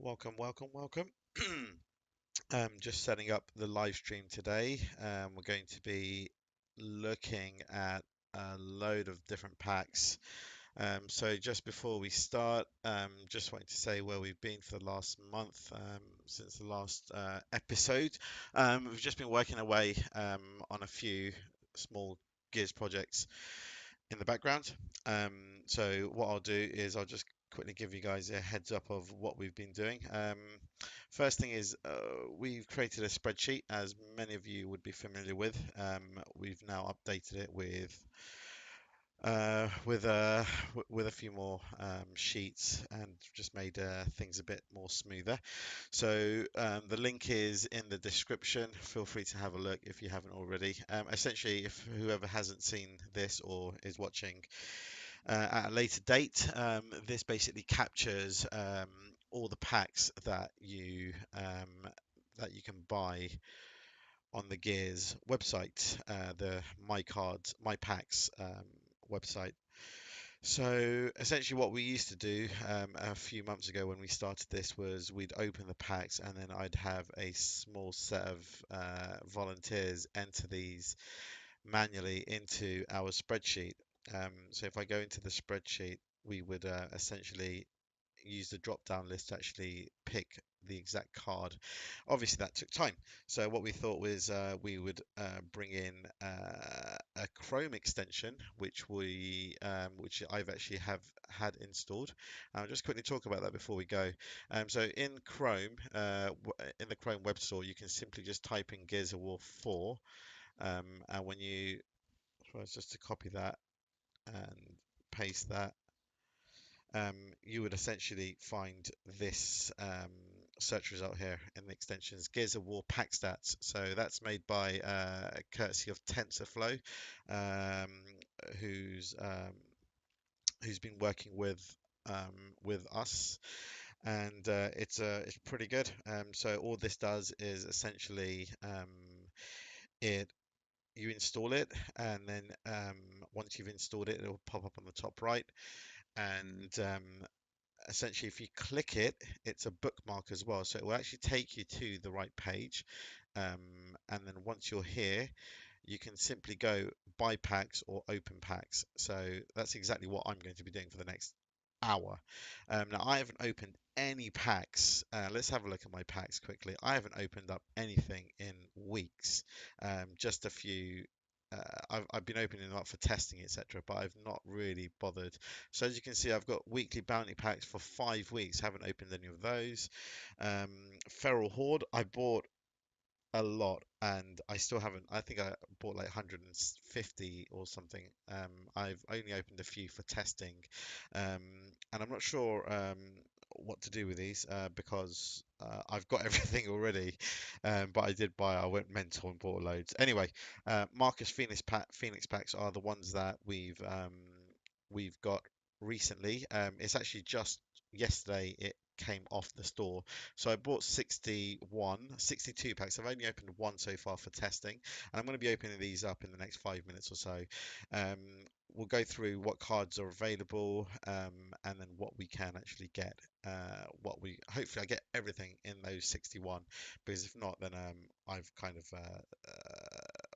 Welcome, welcome, welcome. Just setting up the live stream today. We're going to be looking at a load of different packs. So just before we start, just wanting to say where we've been for the last month, since the last episode. We've just been working away on a few small Gears projects in the background. Um, so what I'll do is I'll just quickly give you guys a heads up of what we've been doing. First thing is we've created a spreadsheet, as many of you would be familiar with. We've now updated it uh, with a with a few more sheets and just made things a bit more smoother. So the link is in the description. Feel free to have a look if you haven't already. Essentially, if whoever hasn't seen this or is watching at a later date, this basically captures all the packs that you can buy on the Gears website, the My Cards, My Packs website. So essentially, what we used to do a few months ago when we started this was we'd open the packs and then I'd have a small set of volunteers enter these manually into our spreadsheet. So if I go into the spreadsheet, we would essentially use the drop down list to actually pick the exact card. Obviously, that took time. So what we thought was we would bring in a Chrome extension, which I've actually have had installed. I'll just quickly talk about that before we go. So in Chrome, in the Chrome Web Store, you can simply just type in Gears of War 4, and when you try just to copy that and paste that, you would essentially find this search result here in the extensions Gears of War Pack Stats. So that's made by courtesy of TensorFlow, um, who's um, who's been working with us, and it's pretty good. So all this does is essentially it you install it, and then once you've installed it, it'll pop up on the top right, and essentially if you click it, it's a bookmark as well, so it will actually take you to the right page, and then once you're here you can simply go buy packs or open packs. So that's exactly what I'm going to be doing for the next hour. Now I haven't opened any packs. Let's have a look at my packs quickly. I haven't opened up anything in weeks. Just a few. I've been opening them up for testing, etc., but I've not really bothered. So as you can see, I've got weekly bounty packs for 5 weeks. Haven't opened any of those. Um, Feral Horde, I bought a lot and I still haven't. I think I bought like 150 or something. I've only opened a few for testing, um, and I'm not sure what to do with these because I've got everything already, but I went mental and bought loads anyway. Marcus Phoenix packs are the ones that we've got recently. It's actually just yesterday it came off the store, so I bought 62 packs. I've only opened one so far for testing, and I'm going to be opening these up in the next 5 minutes or so. Um, we'll go through what cards are available, and then what we can actually get. Hopefully I get everything in those 61, because if not, then I've kind of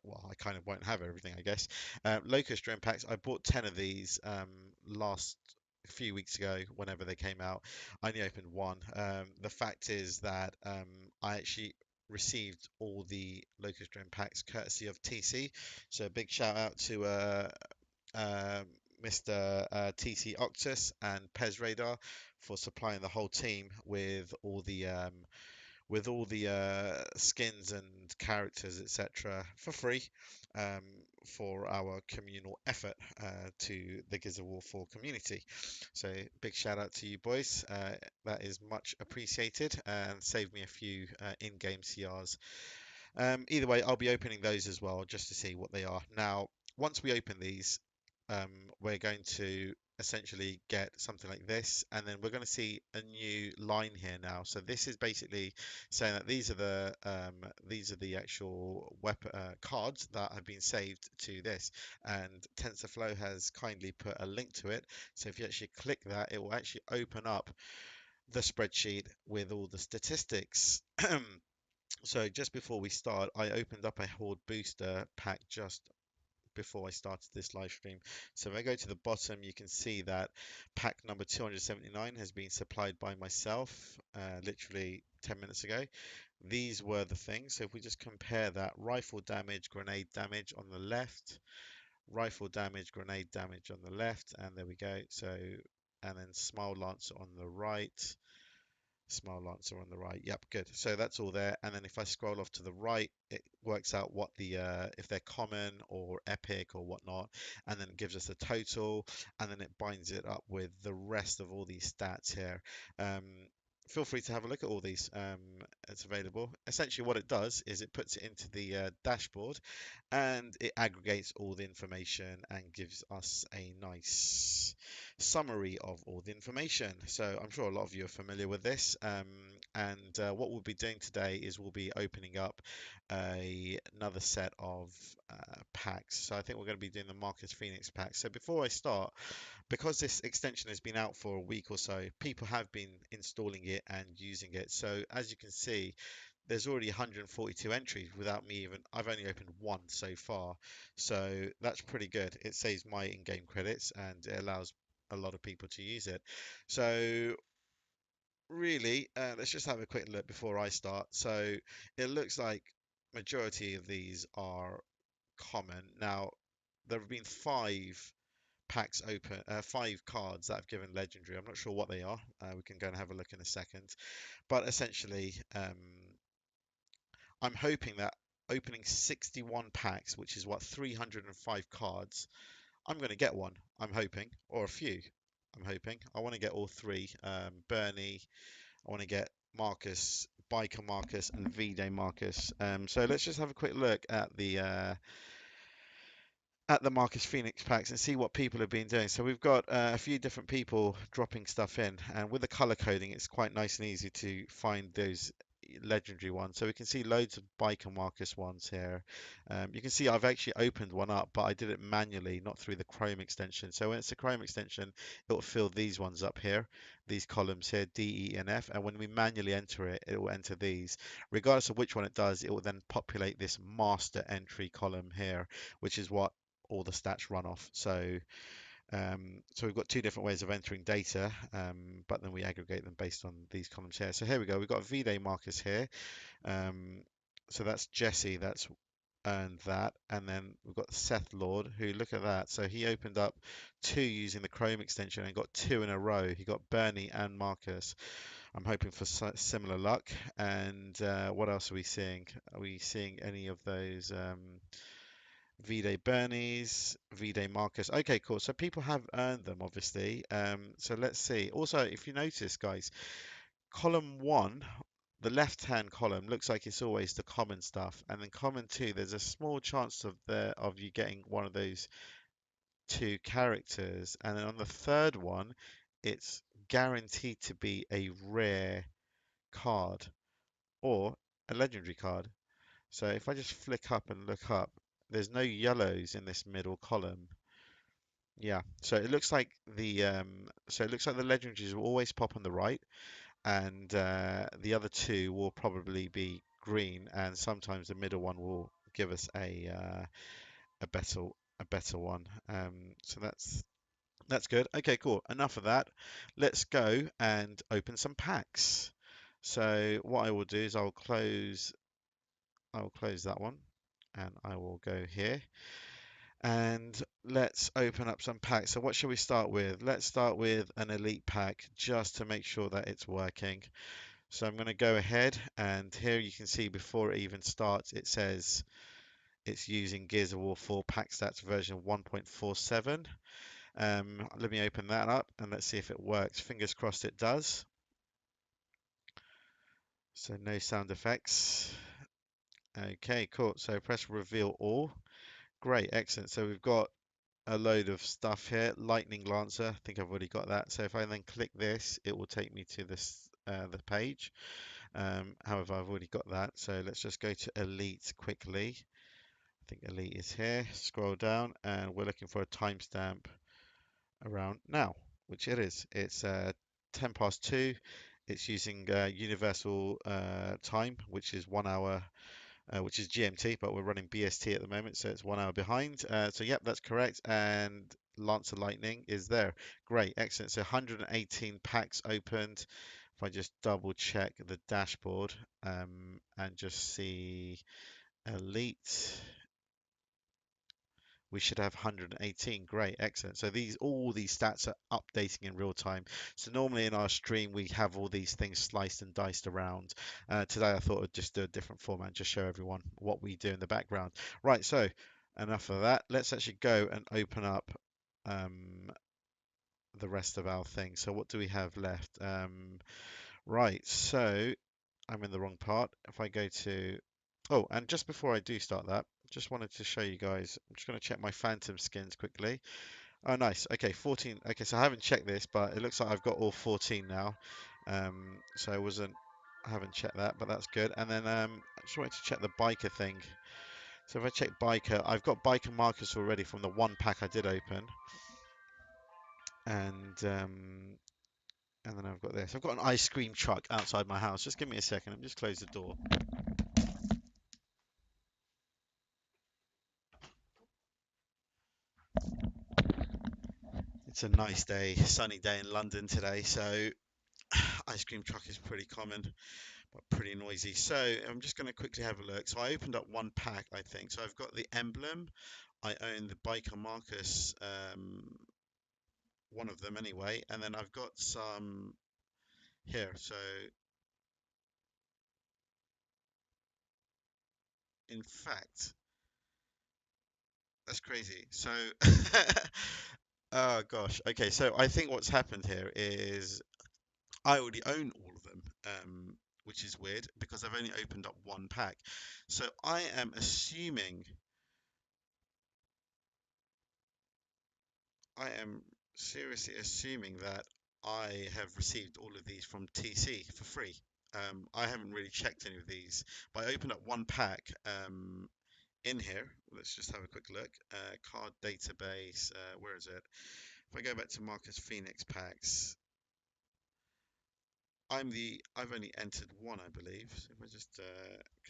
well, I kind of won't have everything, I guess. Locust Dream packs. I bought 10 of these last few weeks ago, whenever they came out. I only opened one. The fact is that I actually received all the Locust Drone packs courtesy of TC. So a big shout out to uh, Mr. TC Octus and Pez Radar for supplying the whole team with all the skins and characters, etc., for free, um, for our communal effort to the Gears of War 4 community. So big shout out to you boys. That is much appreciated and saved me a few in-game CRs. Either way, I'll be opening those as well just to see what they are. Now, once we open these, we're going to essentially get something like this, and then we're going to see a new line here now. So this is basically saying that these are the actual weapon cards that have been saved to this, and TensorFlow has kindly put a link to it. So if you actually click that, it will actually open up the spreadsheet with all the statistics. So just before we start, I opened up a Horde booster pack just before I started this live stream. So if I go to the bottom, you can see that pack number 279 has been supplied by myself literally 10 minutes ago. These were the things. So if we just compare that, rifle damage, grenade damage on the left, rifle damage, grenade damage on the left, and there we go. So, and then Smile Lancer on the right. Smile Lancer on the right. Yep, good. So that's all there. And then if I scroll off to the right, it works out what the if they're common or epic or whatnot, and then it gives us a total, and then it binds it up with the rest of all these stats here. Um, Feel free to have a look at all these. It's available. Essentially, what it does is it puts it into the dashboard, and it aggregates all the information and gives us a nice summary of all the information. So I'm sure a lot of you are familiar with this. And what we'll be doing today is we'll be opening up another set of packs. So I think we're going to be doing the Marcus Phoenix pack. So before I start, because this extension has been out for a week or so, people have been installing it and using it. So as you can see, there's already 142 entries without me even, I've only opened one so far. So that's pretty good. It saves my in-game credits and it allows a lot of people to use it. So really, let's just have a quick look before I start. So it looks like majority of these are common. Now, there have been five packs open, five cards that have given legendary. I'm not sure what they are. We can go and have a look in a second. But essentially, I'm hoping that opening 61 packs, which is what 305 cards, I'm going to get one. I'm hoping, or a few. I'm hoping. I want to get all three. Bernie. I want to get Marcus, Biker Marcus, and V-Day Marcus. So let's just have a quick look at the Marcus Phoenix packs and see what people have been doing. So we've got a few different people dropping stuff in, and with the color coding, it's quite nice and easy to find those legendary ones. So we can see loads of Biker Marcus ones here. You can see I've actually opened one up, but I did it manually, not through the Chrome extension. So when it's a Chrome extension, it will fill these ones up here, these columns here, D, E, and F. And when we manually enter it, it will enter these. Regardless of which one it does, it will then populate this master entry column here, which is what all the stats run off. So we've got two different ways of entering data, but then we aggregate them based on these columns here. So here we go. We've got a V-Day Marcus here. Um, so that's Jesse. That's earned that. And then we've got Seth Lord, who, look at that. So he opened up two using the Chrome extension and got two in a row. He got Bernie and Marcus. I'm hoping for similar luck. And what else are we seeing? Are we seeing any of those? V-Day Bernie's, V-Day Marcus. Okay, cool. So people have earned them, obviously. So let's see. Also, if you notice, guys, column one, the left-hand column looks like it's always the common stuff, and then column two, there's a small chance of you getting one of those two characters, and then on the third one, it's guaranteed to be a rare card or a legendary card. So if I just flick up and look up, there's no yellows in this middle column. Yeah, so it looks like the legendaries will always pop on the right, and the other two will probably be green, and sometimes the middle one will give us a better a better one. So that's good. Okay, cool. Enough of that. Let's go and open some packs. So what I will do is I will close that one, and I will go here. And let's open up some packs. So what should we start with? Let's start with an elite pack just to make sure that it's working. So I'm going to go ahead, and here you can see before it even starts, it says it's using Gears of War 4 pack stats version 1.47. Let me open that up and let's see if it works. Fingers crossed it does. So no sound effects. Okay, cool. So press reveal all. Great, excellent. So we've got a load of stuff here. Lightning Lancer, I think I've already got that. So if I then click this, it will take me to this the page. However, I've already got that. So let's just go to Elite quickly. I think Elite is here. Scroll down, and we're looking for a timestamp around now, which it is. It's 10 past 2. It's using universal time, which is 1 hour, which is GMT, but we're running BST at the moment, so it's 1 hour behind. So yep, that's correct. And Lancer Lightning is there. Great, excellent. So 118 packs opened. If I just double check the dashboard and just see Elite. We should have 118. Great, excellent. So all these stats are updating in real time. So normally in our stream we have all these things sliced and diced around. Today I thought I'd just do a different format, just show everyone what we do in the background. Right, so enough of that. Let's actually go and open up um, the rest of our thing. So what do we have left? Right, so I'm in the wrong part. If I go to, oh, and just before I do start that, just wanted to show you guys, I'm just going to check my Phantom skins quickly. Oh, nice. Okay, 14. Okay, so I haven't checked this, but it looks like I've got all 14 now. So I haven't checked that, but that's good. And then I just wanted to check the biker thing. So if I check biker, I've got biker markers already from the one pack I did open. And then I've got this. I've got an ice cream truck outside my house. Just give me a second. Let me just close the door. It's a nice day, sunny day in London today, so ice cream truck is pretty common, but pretty noisy. So I'm just going to quickly have a look. So I opened up one pack, I think. So I've got the emblem. I own the Biker Marcus, one of them anyway, and then I've got some here. So in fact, that's crazy. So oh gosh. Okay, so I think what's happened here is I already own all of them, which is weird because I've only opened up one pack. So I am seriously assuming that I have received all of these from TC for free. I haven't really checked any of these, but I opened up one pack in here. Let's just have a quick look. Card database, where is it? If I go back to Marcus Phoenix packs, I've only entered one, I believe. So if I just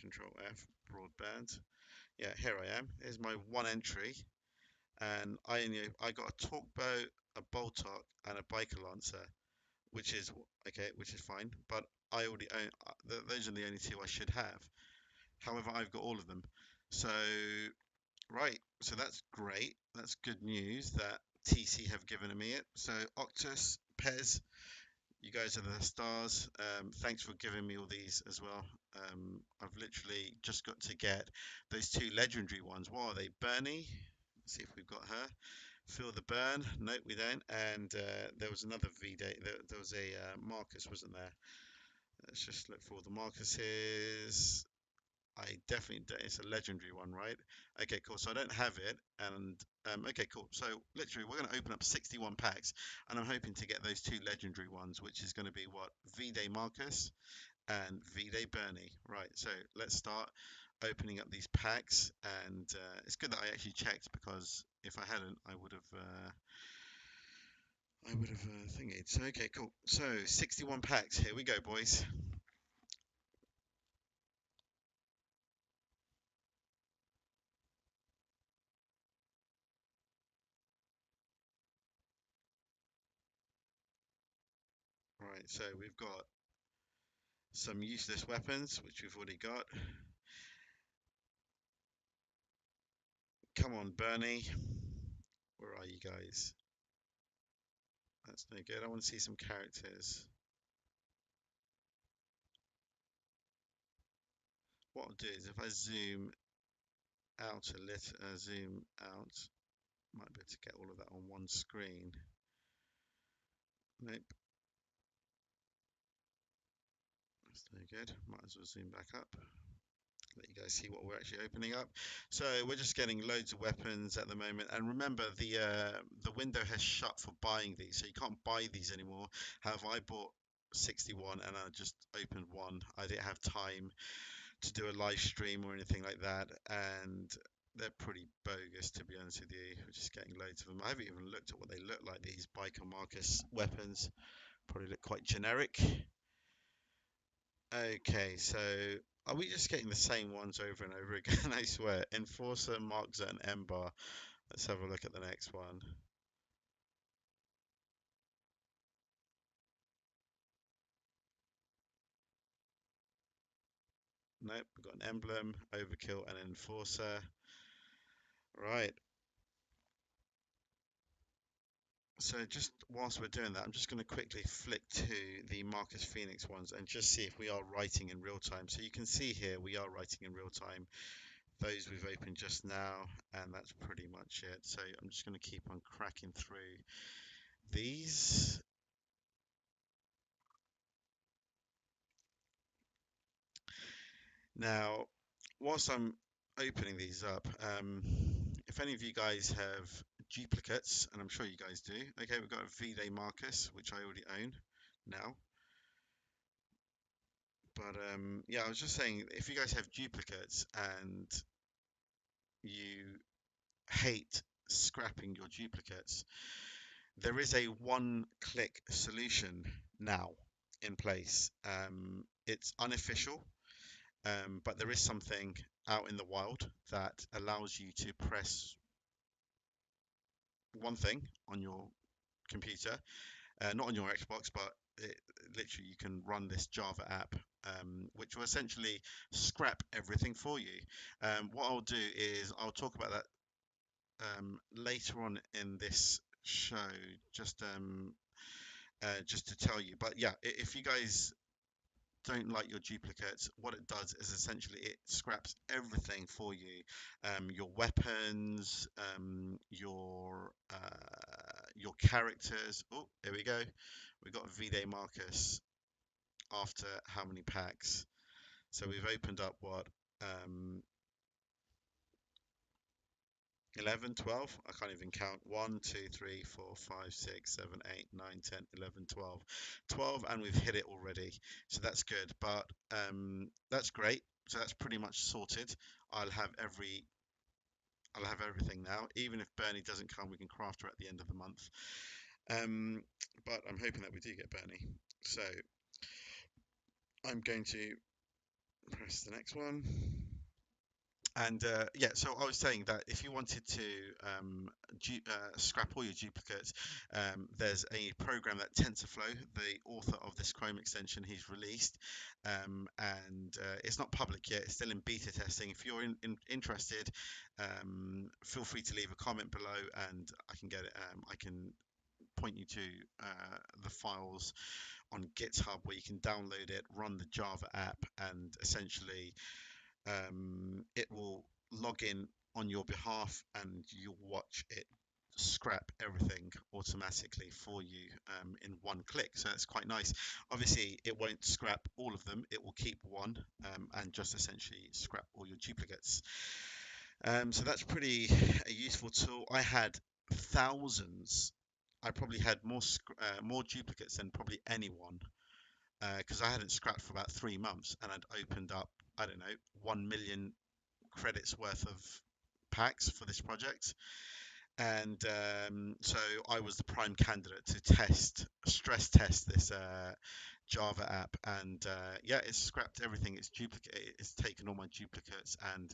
Control F, broadband. Yeah, here I am. Here's my one entry, and I got a talk boat, a Boltok, and a biker lancer, which is okay, which is fine. But I already own those are the only two I should have. However, I've got all of them. So right, so that's great. That's good news that TC have given me it. So Octus, Pez, you guys are the stars. Thanks for giving me all these as well. I've literally just got to get those two legendary ones. What are they? Bernie. Let's see if we've got her. Feel the burn. Nope, we don't. And there was another V day. There was a Marcus, wasn't there? Let's just look for all the Marcuses. I definitely, it's a legendary one, right? Okay, cool. So I don't have it, and okay, cool. So literally, we're going to open up 61 packs, and I'm hoping to get those two legendary ones, which is going to be what V-Day Marcus and V-Day Bernie. Right. So let's start opening up these packs, and it's good that I actually checked because if I hadn't, I would have thingied. So okay, cool. So 61 packs. Here we go, boys. Right. So we've got some useless weapons, which we've already got. Come on, Bernie. Where are you guys? That's no good. I want to see some characters. What I'll do is if I zoom out a little, zoom out, might be able to get all of that on one screen. Nope, that's no good. Might as well zoom back up. Let you guys see what we're actually opening up. So we're just getting loads of weapons at the moment, and remember the window has shut for buying these, so you can't buy these anymore. However, I bought 61 and I just opened one. I didn't have time to do a live stream or anything like that, and they're pretty bogus to be honest with you. We're just getting loads of them. I haven't even looked at what they look like. These Biker Marcus weapons probably look quite generic. Okay, so are we just getting the same ones over and over again? I swear. Enforcer, Markzer, and Ember. Let's have a look at the next one. Nope, we've got an emblem, overkill, and enforcer. Right. So just whilst we're doing that, I'm just going to quickly flick to the Marcus Phoenix ones and just see if we are writing in real time. So you can see here we are writing in real time. Those we've opened just now, and that's pretty much it. So I'm just going to keep on cracking through these. Now, whilst I'm opening these up, if any of you guys have duplicates, and I'm sure you guys do, okay, we've got a V-Day Marcus, which I already own now. But yeah, I was just saying, if you guys have duplicates and you hate scrapping your duplicates, there is a one-click solution now in place. It's unofficial, but there is something out in the wild that allows you to press one thing on your computer, not on your Xbox, but literally you can run this Java app, which will essentially scrap everything for you. What I'll do is I'll talk about that later on in this show, just to tell you. But yeah, if you guys don't like your duplicates, what it does is essentially it scraps everything for you. Your weapons, your characters. Oh, here we go. We got V-Day Marcus after how many packs? So we've opened up what? Um, 11, 12? I can't even count. 1, 2, 3, 4, 5, 6, 7, 8, 9, 10, 11, 12. 12, and we've hit it already. So that's good. But that's great. So that's pretty much sorted. I'll have every I'll have everything now. Even if Bernie doesn't come, we can craft her at the end of the month. Um, but I'm hoping that we do get Bernie. So I'm going to press the next one. And yeah, so I was saying that if you wanted to scrap all your duplicates, there's a program that TensorFlow, the author of this Chrome extension, he's released, and it's not public yet. It's still in beta testing. If you're interested, feel free to leave a comment below, and I can get it. I can point you to the files on GitHub where you can download it, run the Java app, and essentially it will log in on your behalf and you'll watch it scrap everything automatically for you in one click. So that's quite nice. Obviously, it won't scrap all of them. It will keep one and just essentially scrap all your duplicates. So that's pretty a useful tool. I had thousands. I probably had more duplicates than probably anyone because I hadn't scrapped for about 3 months and I'd opened up, I don't know, 1 million credits worth of packs for this project. And so I was the prime candidate to stress test this Java app. And yeah, it's scrapped everything. It's taken all my duplicates and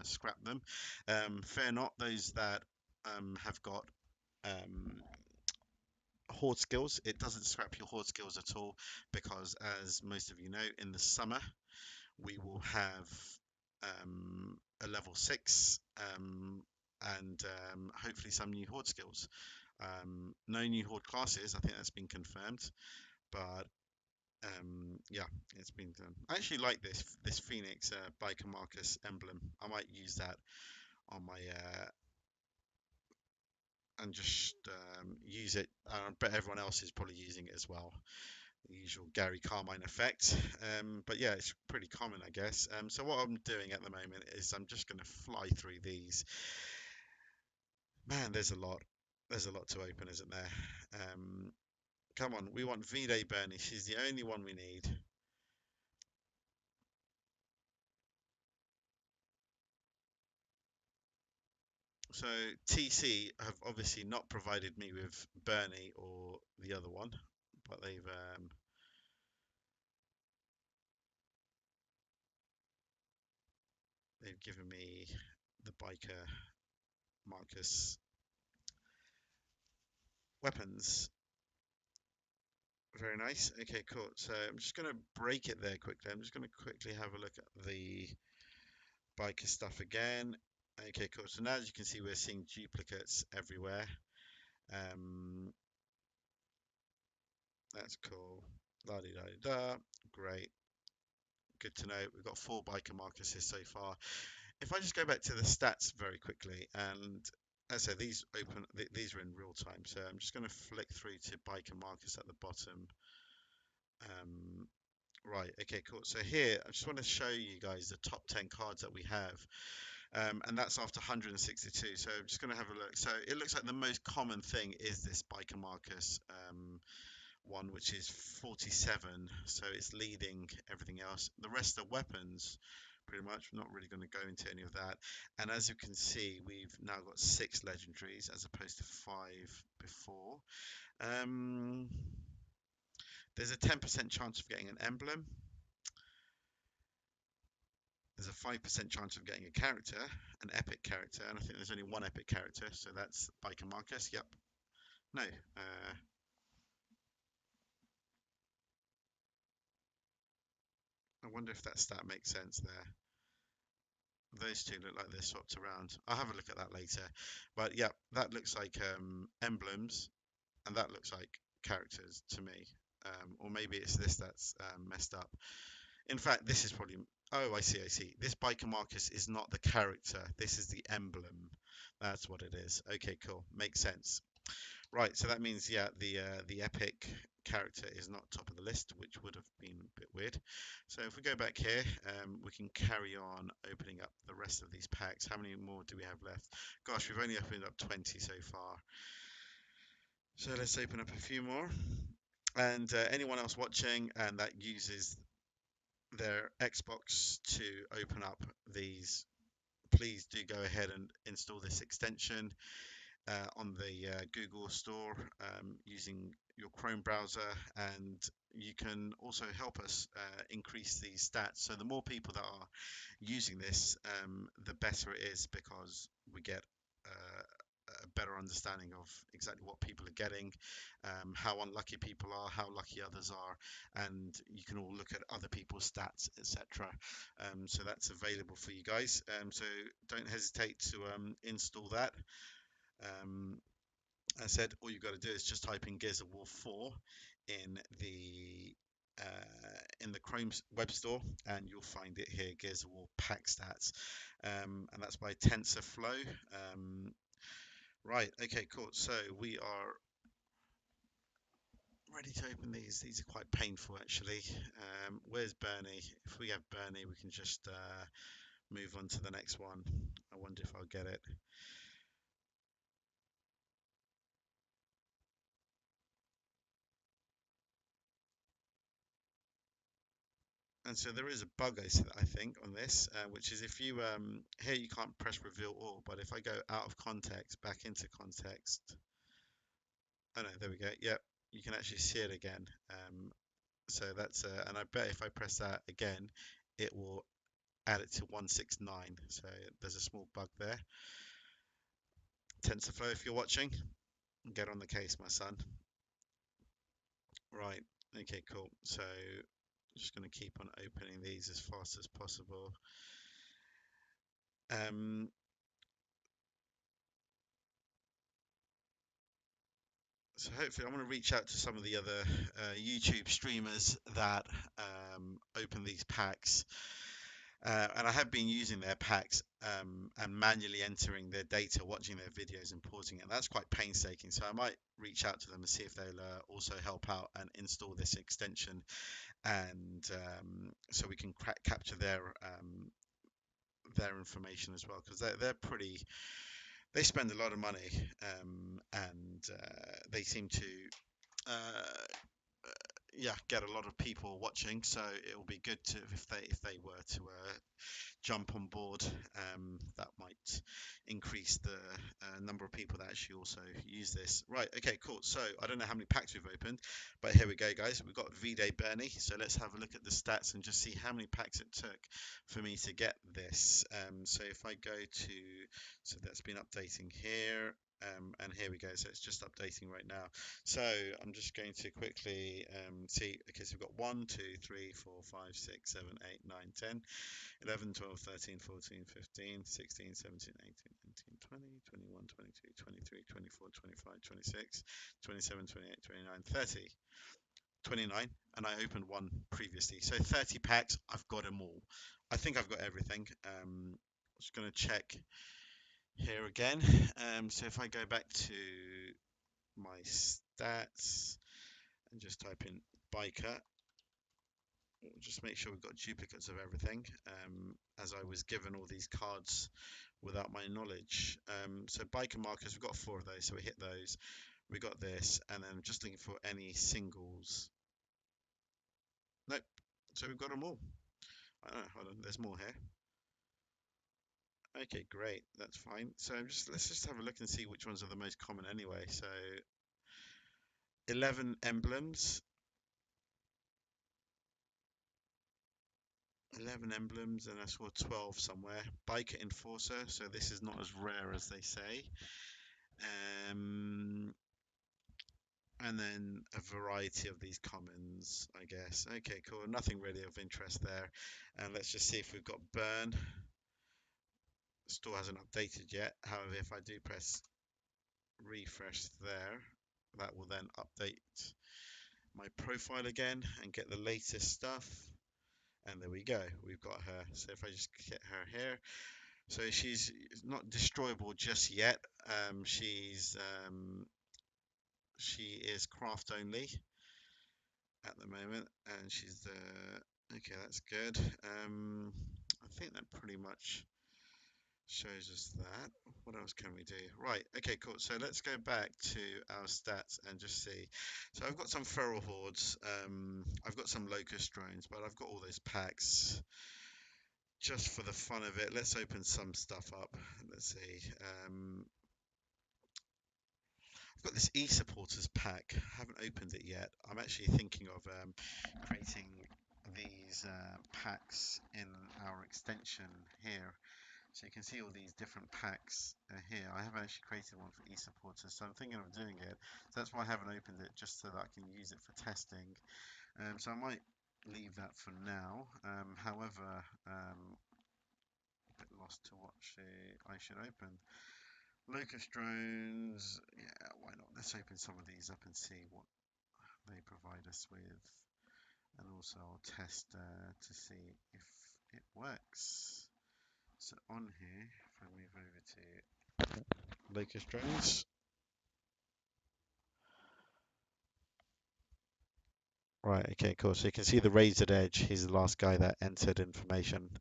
scrapped them. Fear not, those that have got um, horde skills, it doesn't scrap your horde skills at all because, as most of you know, in the summer we will have a level 6 and hopefully some new horde skills. No new horde classes, I think that's been confirmed, but yeah, it's been done. I actually like this Phoenix Biker Marcus emblem. I might use that on my and just use it. I bet everyone else is probably using it as well. The usual Gary Carmine effect. But yeah, it's pretty common, I guess. So what I'm doing at the moment is I'm just going to fly through these. Man, there's a lot. There's a lot to open, isn't there? Come on, we want V-Day Bernie. She's the only one we need. So TC have obviously not provided me with Bernie or the other one, but they've they've given me the biker Marcus weapons. Very nice. Okay, cool. So I'm just going to break it there quickly. I'm just going to quickly have a look at the biker stuff again. Okay, cool. So now as you can see, we're seeing duplicates everywhere. That's cool. La di da di da. Great. Good to know. We've got 4 biker Marcuses so far. If I just go back to the stats very quickly, and as I say, these these are in real time. So I'm just going to flick through to biker Marcus at the bottom. Right, okay, cool. So here, I just want to show you guys the top 10 cards that we have. And that's after 162. So I'm just going to have a look. So it looks like the most common thing is this biker Marcus one, which is 47. So it's leading everything else. The rest are weapons, pretty much. We're not really going to go into any of that. And as you can see, we've now got 6 legendaries as opposed to 5 before. There's a 10% chance of getting an emblem. There's a 5% chance of getting a character, an epic character, and I think there's only 1 epic character, so that's Biker Marcus. Yep. No. I wonder if that stat makes sense there. Those two look like they're swapped around. I'll have a look at that later. But yeah, that looks like emblems, and that looks like characters to me. Or maybe it's this that's messed up. In fact, this is probably. Oh, I see, I see. This biker Marcus is not the character. This is the emblem. That's what it is. Okay, cool. Makes sense. Right, so that means, yeah, the epic character is not top of the list, which would have been a bit weird. So if we go back here, we can carry on opening up the rest of these packs. How many more do we have left? Gosh, we've only opened up 20 so far. So let's open up a few more. And anyone else watching and that uses their Xbox to open up these, please do go ahead and install this extension on the Google Store using your Chrome browser, and you can also help us increase these stats. So the more people that are using this, the better it is, because we get a better understanding of exactly what people are getting, how unlucky people are, how lucky others are, and you can all look at other people's stats, etc. So that's available for you guys. So don't hesitate to install that. I said all you've got to do is just type in Gears of War 4 in the Chrome web store, and you'll find it here, Gears of War pack stats, and that's by TensorFlow. Right, okay, cool. So we are ready to open these. These are quite painful, actually. Where's Bernie? If we have Bernie, we can just move on to the next one. I wonder if I'll get it. And so there is a bug, I think, on this, which is if you here you can't press reveal all, but if I go out of context, back into context, oh no, there we go. Yep, you can actually see it again. So that's and I bet if I press that again, it will add it to 169. So there's a small bug there. TensorFlow, if you're watching, get on the case, my son. Right. Okay, cool. So just going to keep on opening these as fast as possible. So hopefully I want to reach out to some of the other YouTube streamers that open these packs. And I have been using their packs and manually entering their data, watching their videos and pausing it. That's quite painstaking. So I might reach out to them and see if they'll also help out and install this extension. And so we can capture their information as well, because they're pretty, they spend a lot of money, and they seem to yeah, get a lot of people watching. So it will be good to if they were to jump on board. That might increase the number of people that actually also use this. Right, okay, cool. So I don't know how many packs we've opened, but here we go, guys. We've got V-Day Bernie. So let's have a look at the stats and just see how many packs it took for me to get this. So if I go to, so that's been updating here. And here we go. So it's just updating right now. So I'm just going to quickly see. Okay, so we've got 1, 2, 3, 4, 5, 6, 7, 8, 9, 10. 11, 12, 13, 14, 15, 16, 17, 18, 19, 20, 21, 22, 23, 24, 25, 26, 27, 28, 29, 30, 29, and I opened one previously. So 30 packs, I've got them all. I think I've got everything. Just going to check here again. So if I go back to my stats and just type in biker, just make sure we've got duplicates of everything, as I was given all these cards without my knowledge. So biker markers, we've got 4 of those, so we hit those. We got this, and then just looking for any singles. Nope. So we've got them all. Hold on, there's more here. Okay, great, that's fine. So let's just have a look and see which ones are the most common anyway. So 11 emblems. 11 emblems, and I saw 12 somewhere. Biker Enforcer, so this is not as rare as they say. And then a variety of these commons, I guess. Okay, cool. Nothing really of interest there. And let's just see if we've got burn. The store hasn't updated yet. However, if I do press refresh there, that will then update my profile again and get the latest stuff. And there we go. We've got her. So if I just get her here, so she's not destroyable just yet. She is craft only at the moment, and she's the okay. That's good. I think that pretty much shows us that. What else can we do? Right. Okay. Cool. So let's go back to our stats and just see. So I've got some feral hordes. I've got some locust drones, but I've got all those packs. Just for the fun of it, let's open some stuff up. Let's see. I've got this e-supporters pack. I haven't opened it yet. I'm actually thinking of creating these packs in our extension here. So you can see all these different packs here. I haven't actually created one for e-supporters, so I'm thinking of doing it. So that's why I haven't opened it, just so that I can use it for testing. So I might leave that for now. However, a bit lost to what I should open. Locust drones, yeah, why not? Let's open some of these up and see what they provide us with. And also I'll test to see if it works. So on here, if I move over to Locust drones. Right, okay, cool. So you can see the raised edge. He's the last guy that entered information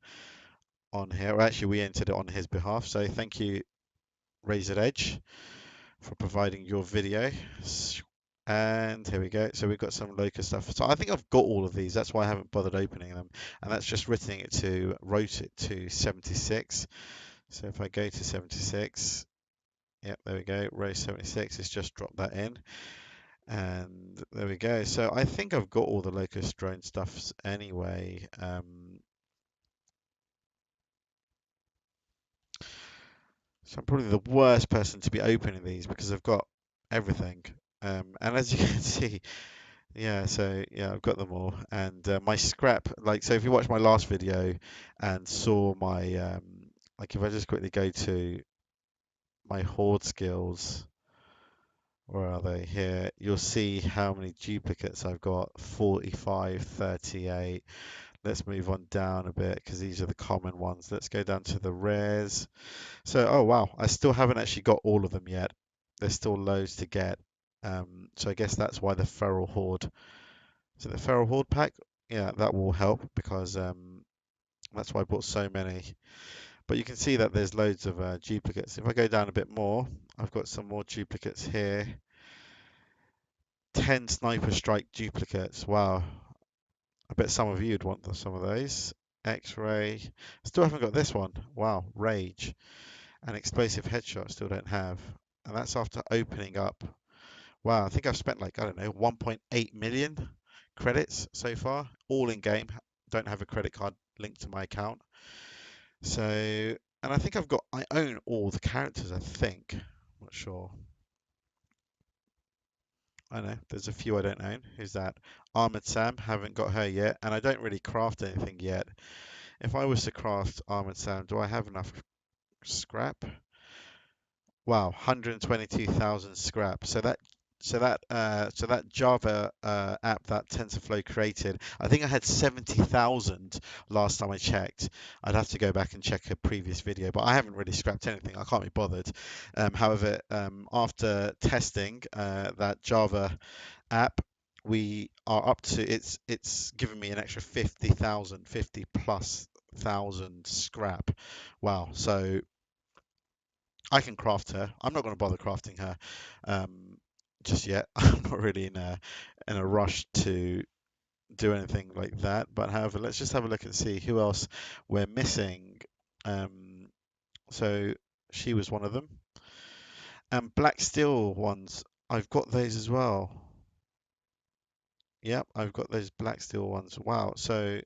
on here. Well, actually, we entered it on his behalf. So thank you, Raised Edge, for providing your video. And here we go. So we've got some Locust stuff. So I think I've got all of these. That's why I haven't bothered opening them. And that's just wrote it to 76. So if I go to 76, yep, there we go. Row 76, it's just dropped that in. And there we go. So I think I've got all the Locust drone stuffs anyway. So I'm probably the worst person to be opening these because I've got everything. And as you can see, yeah, so yeah, I've got them all. And my scrap, like, so if you watch my last video and saw my, like, if I just quickly go to my Horde skills, where are they? Here, you'll see how many duplicates I've got: 45, 38. Let's move on down a bit because these are the common ones. Let's go down to the rares. So, oh wow, I still haven't actually got all of them yet. There's still loads to get. So I guess that's why the Feral Horde. So the Feral Horde pack, yeah, that will help because that's why I bought so many. But you can see that there's loads of duplicates. If I go down a bit more, I've got some more duplicates here. 10 Sniper Strike duplicates. Wow. I bet some of you would want some of those. X-ray. Still haven't got this one. Wow. Rage. And explosive headshot. Still don't have. And that's after opening up. Wow. I think I've spent like, I don't know, 1.8 million credits so far. All in game. Don't have a credit card linked to my account. So, and I think I own all the characters, I think. I'm not sure. I know, there's a few I don't own. Who's that? Armored Sam, haven't got her yet, and I don't really craft anything yet. If I was to craft Armored Sam, do I have enough scrap? Wow, 122,000 scrap. So that Java app that TensorFlow created, I think I had 70,000 last time I checked. I'd have to go back and check a previous video, but I haven't really scrapped anything. I can't be bothered. However, after testing that Java app, we are up to it's given me an extra 50,000, 50 plus thousand scrap. Wow. So I can craft her. I'm not going to bother crafting her just yet. I'm not really in a rush to do anything like that. But however, let's just have a look and see who else we're missing. So she was one of them. And black steel ones, I've got those as well. Yep, I've got those black steel ones. Wow, so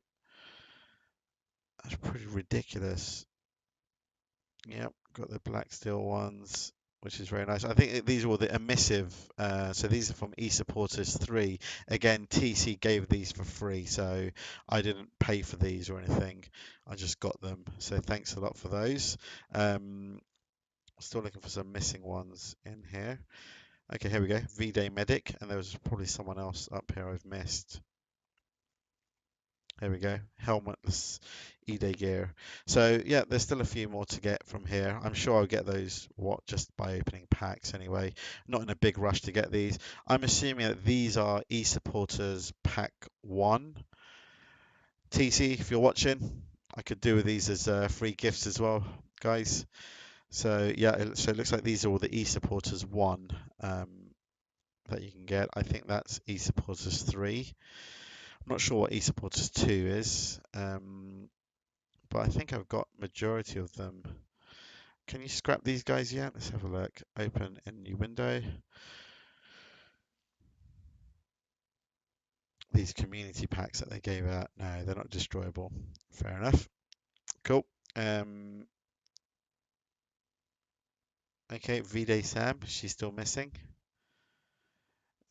that's pretty ridiculous. Yep, got the black steel ones, which is very nice. I think these are all the emissive. So these are from eSupporters 3. Again, TC gave these for free, so I didn't pay for these or anything. I just got them. So thanks a lot for those. Still looking for some missing ones in here. Okay, here we go. V-Day Medic, and there was probably someone else up here I've missed. There we go. Helmetless E-Day gear. So yeah, there's still a few more to get from here. I'm sure I'll get those just by opening packs anyway. Not in a big rush to get these. I'm assuming that these are eSupporters pack 1. TC, if you're watching, I could do with these as free gifts as well, guys. So yeah, so it looks like these are all the eSupporters 1 that you can get. I think that's eSupporters 3. I'm not sure what eSupporters 2 is. But I think I've got majority of them. Can you scrap these guys yet? Let's have a look. Open a new window. These community packs that they gave out, no, they're not destroyable. Fair enough. Cool. Okay, V-Day Sam, she's still missing.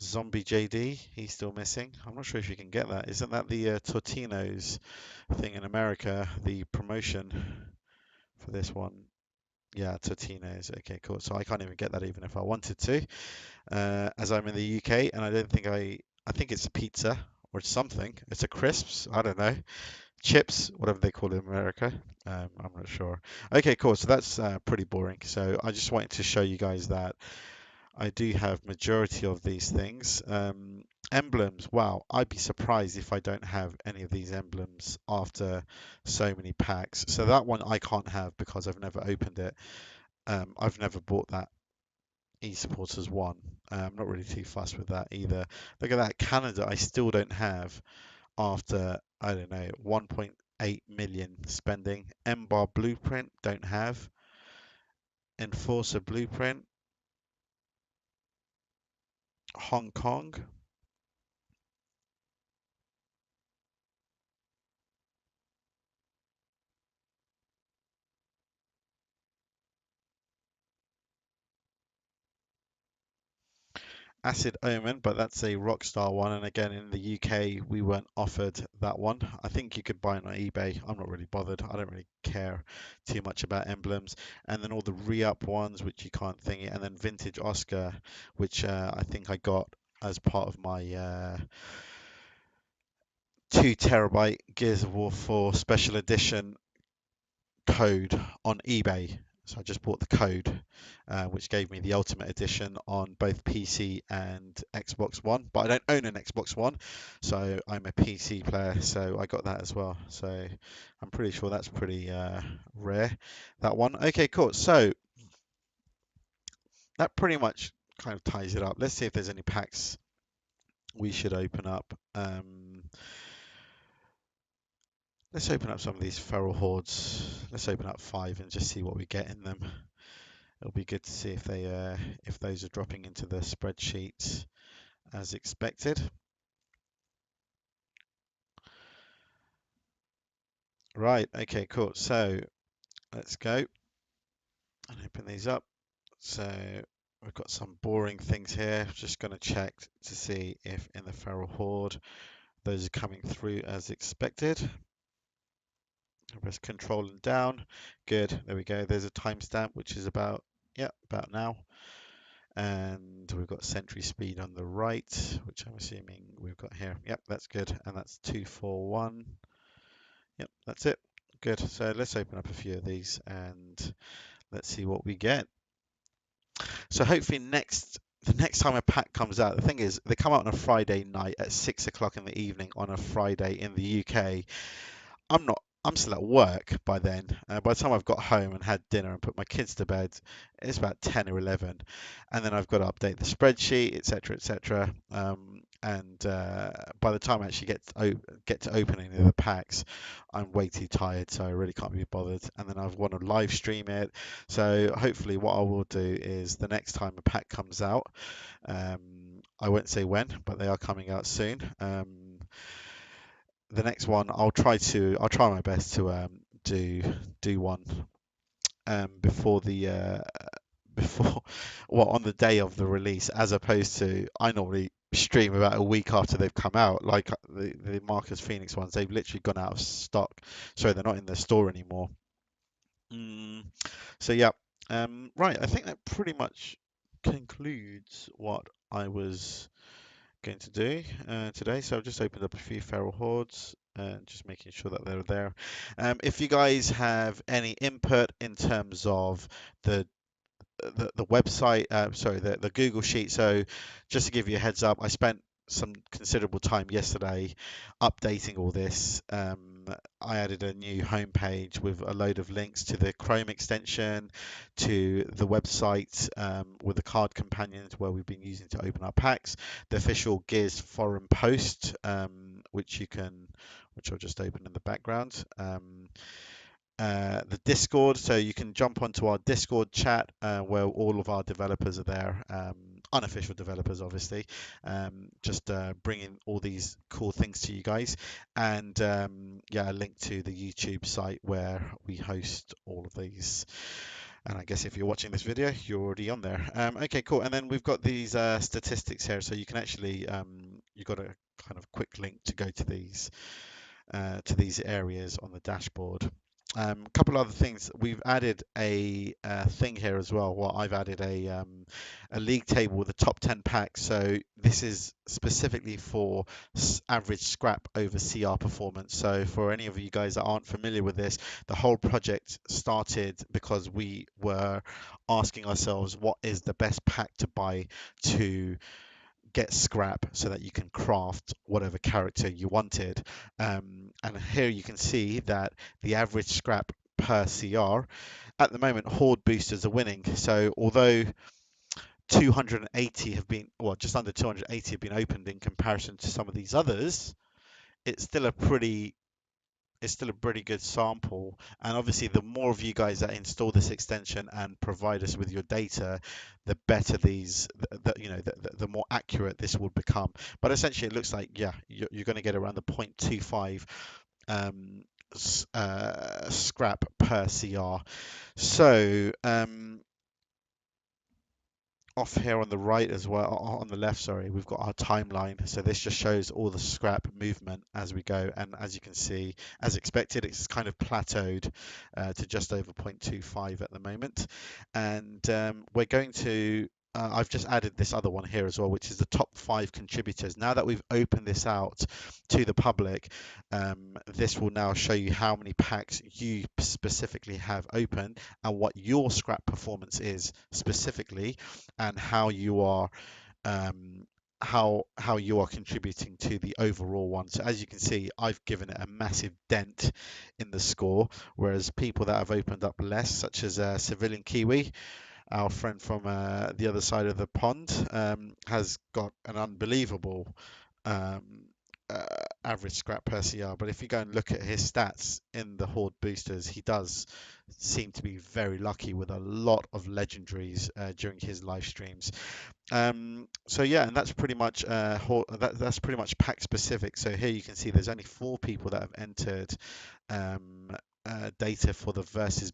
Zombie JD, he's still missing. I'm not sure if you can get that. Isn't that the Totino's thing in America, the promotion for this one? Yeah, Totino's. Okay, cool. So I can't even get that even if I wanted to. As I'm in the UK, and I think it's a pizza or something. It's a crisps. I don't know. Chips, whatever they call it in America. I'm not sure. Okay, cool. So that's pretty boring. So I just wanted to show you guys that I do have majority of these things. Emblems. Wow, I'd be surprised if I don't have any of these emblems after so many packs. So that one I can't have because I've never opened it. I've never bought that eSupporters 1. I'm not really too fussed with that either. Look at that, Canada, I still don't have after, I don't know, 1.8 million spending. M-Bar Blueprint, don't have. Enforcer Blueprint. Hong Kong. Acid Omen, but that's a Rockstar one, and again in the UK we weren't offered that one. I think you could buy it on eBay. I'm not really bothered. I don't really care too much about emblems. And then all the re-up ones which you can't think it, and then Vintage Oscar, which I think I got as part of my 2 terabyte Gears of War 4 special edition code on eBay. So I just bought the code, which gave me the Ultimate Edition on both PC and Xbox One. But I don't own an Xbox One, so I'm a PC player, so I got that as well. So I'm pretty sure that's pretty rare, that one. Okay, cool. So that pretty much kind of ties it up. Let's see if there's any packs we should open up. Let's open up some of these feral hordes. Let's open up 5 and just see what we get in them. It'll be good to see if those are dropping into the spreadsheet as expected. Right, okay, cool. So let's go and open these up. So we've got some boring things here. Just going to check to see if in the feral horde those are coming through as expected. Press control and down. Good. There we go. There's a timestamp which is about now. And we've got sentry speed on the right, which I'm assuming we've got here. Yep, that's good. And that's 241. Yep, that's it. Good. So let's open up a few of these and let's see what we get. So hopefully the next time a pack comes out, the thing is they come out on a Friday night at 6 o'clock in the evening on a Friday in the UK. I'm still at work by then. By the time I've got home and had dinner and put my kids to bed, it's about 10 or 11. And then I've got to update the spreadsheet, etc., etc. And by the time I actually get to opening the packs, I'm way too tired, so I really can't be bothered. And then I want to live stream it. So hopefully what I will do is the next time a pack comes out, I won't say when, but they are coming out soon. The next one I'll try my best to do one before the before well on the day of the release, as opposed to I normally stream about a week after they've come out, like the Marcus Phoenix ones. They've literally gone out of stock, so they're not in the store anymore. So yeah, right, I think that pretty much concludes what I was going to do today. So I've just opened up a few feral hordes and just making sure that they're there. If you guys have any input in terms of the the website, sorry, the Google Sheet. So just to give you a heads up, I spent some considerable time yesterday updating all this. I added a new homepage with a load of links to the Chrome extension, to the website with the card companions where we've been using to open our packs, the official Gears forum post, which I'll just open in the background. The Discord, so you can jump onto our Discord chat where all of our developers are there, unofficial developers, obviously, just bringing all these cool things to you guys, and yeah, a link to the YouTube site where we host all of these. And I guess if you're watching this video, you're already on there. Okay, cool. And then we've got these statistics here, so you can actually, you've got a kind of quick link to go to these areas on the dashboard. A couple other things. We've added a thing here as well. Well, I've added a league table with the top 10 packs. So this is specifically for average scrap over CR performance. So for any of you guys that aren't familiar with this, the whole project started because we were asking ourselves what is the best pack to buy to get scrap so that you can craft whatever character you wanted. And here you can see that the average scrap per CR at the moment, Horde boosters are winning. So although 280 have been, well, just under 280 have been opened in comparison to some of these others, it's still a pretty good sample. And obviously, the more of you guys that install this extension and provide us with your data, the better the more accurate this will become. But essentially, it looks like, yeah, you're going to get around the 0.25 scrap per CR. So off here on the right as well, on the left, sorry, we've got our timeline. So this just shows all the scrap movement as we go. And as you can see, as expected, it's kind of plateaued to just over 0.25 at the moment. And we're going to, I've just added this other one here as well, which is the top 5 contributors. Now that we've opened this out to the public, this will now show you how many packs you specifically have opened and what your scrap performance is specifically, and how you are how you are contributing to the overall one. So as you can see, I've given it a massive dent in the score, whereas people that have opened up less, such as Civilian Kiwi, our friend from the other side of the pond, has got an unbelievable um, average scrap per CR. But if you go and look at his stats in the Horde boosters, he does seem to be very lucky with a lot of legendaries during his live streams. So yeah, and that's pretty much that's pretty much pack specific. So here you can see there's only 4 people that have entered um, data for the versus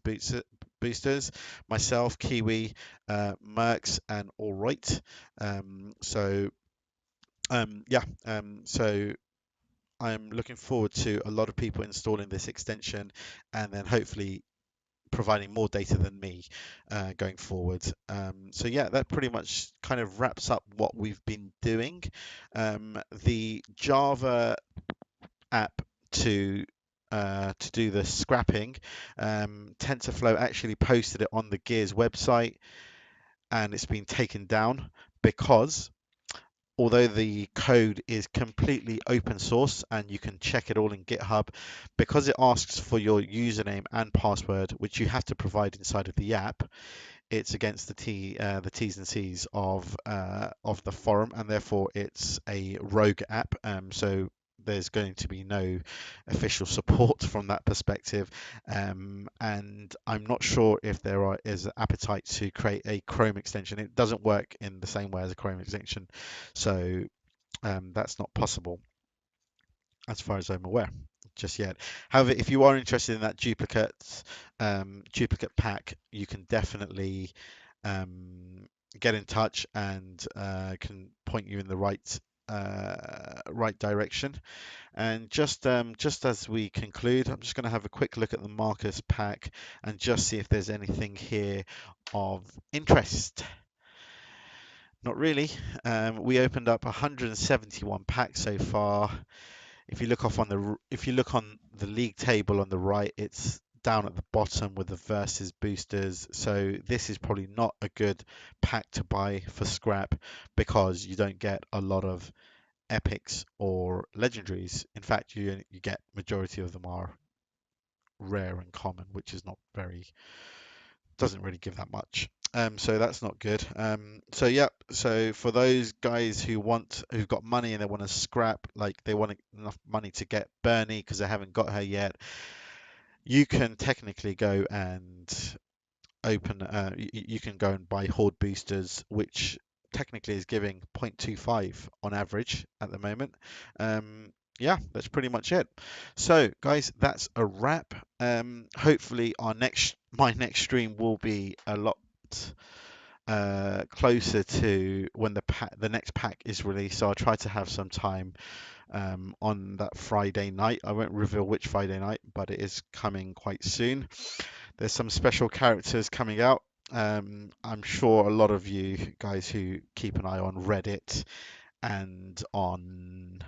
boosters. Myself, Kiwi, Mercs, and All Right. Yeah, so I'm looking forward to a lot of people installing this extension, and then hopefully providing more data than me going forward. So yeah, that pretty much kind of wraps up what we've been doing. The Java app to do the scrapping, TensorFlow actually posted it on the Gears website, and it's been taken down because although the code is completely open source and you can check it all in GitHub, because it asks for your username and password, which you have to provide inside of the app, it's against the T's and C's of the forum, and therefore it's a rogue app. So there's going to be no official support from that perspective, and I'm not sure if is appetite to create a Chrome extension. It doesn't work in the same way as a Chrome extension, so that's not possible as far as I'm aware just yet. However, if you are interested in that duplicate pack, you can definitely get in touch and can point you in the right direction. And just as we conclude, I'm just going to have a quick look at the Marcus pack and just see if there's anything here of interest. Not really. We opened up 171 packs so far. If you look on the league table on the right, it's down at the bottom with the versus boosters. So this is probably not a good pack to buy for scrap because you don't get a lot of epics or legendaries. In fact, you get majority of them are rare and common, which is not very doesn't really give that much. So that's not good. So yeah, so for those guys who've got money and they want to scrap, like they want enough money to get Bernie because they haven't got her yet, you can technically go and you can go and buy Horde boosters, which technically is giving 0.25 on average at the moment. Yeah, that's pretty much it. So, guys, that's a wrap. Hopefully, my next stream will be a lot closer to when the next pack is released. So I'll try to have some time on that Friday night. I won't reveal which Friday night, but it is coming quite soon. There's some special characters coming out. I'm sure a lot of you guys who keep an eye on Reddit and on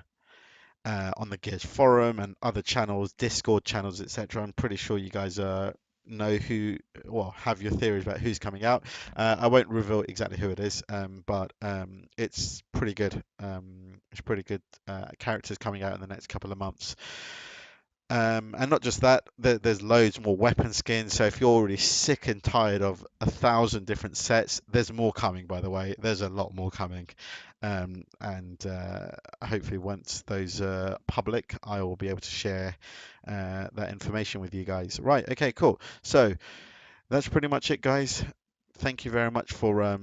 the Gears forum and other channels, Discord channels, etc. I'm pretty sure you guys know have your theories about who's coming out. I won't reveal exactly who it is, but it's pretty good. It's pretty good characters coming out in the next couple of months. And not just that, there's loads more weapon skins. So if you're already sick and tired of 1,000 different sets, there's more coming, by the way. There's a lot more coming. And hopefully once those are public, I will be able to share that information with you guys. Right, okay, cool. So that's pretty much it, guys. Thank you very much for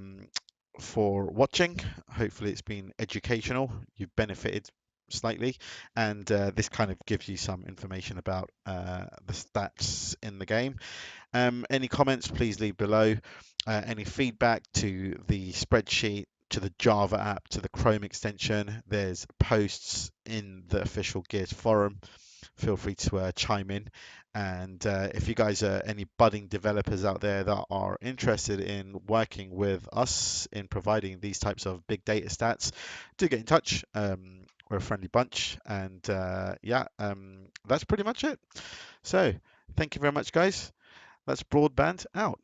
watching. Hopefully it's been educational. You've benefited slightly, and this kind of gives you some information about the stats in the game. Any comments, please leave below. Any feedback to the spreadsheet, to the Java app, to the Chrome extension, there's posts in the official Gears forum. Feel free to chime in. And if you guys are any budding developers out there that are interested in working with us in providing these types of big data stats, do get in touch. We're a friendly bunch. And yeah, that's pretty much it. So thank you very much, guys. That's Broadband out.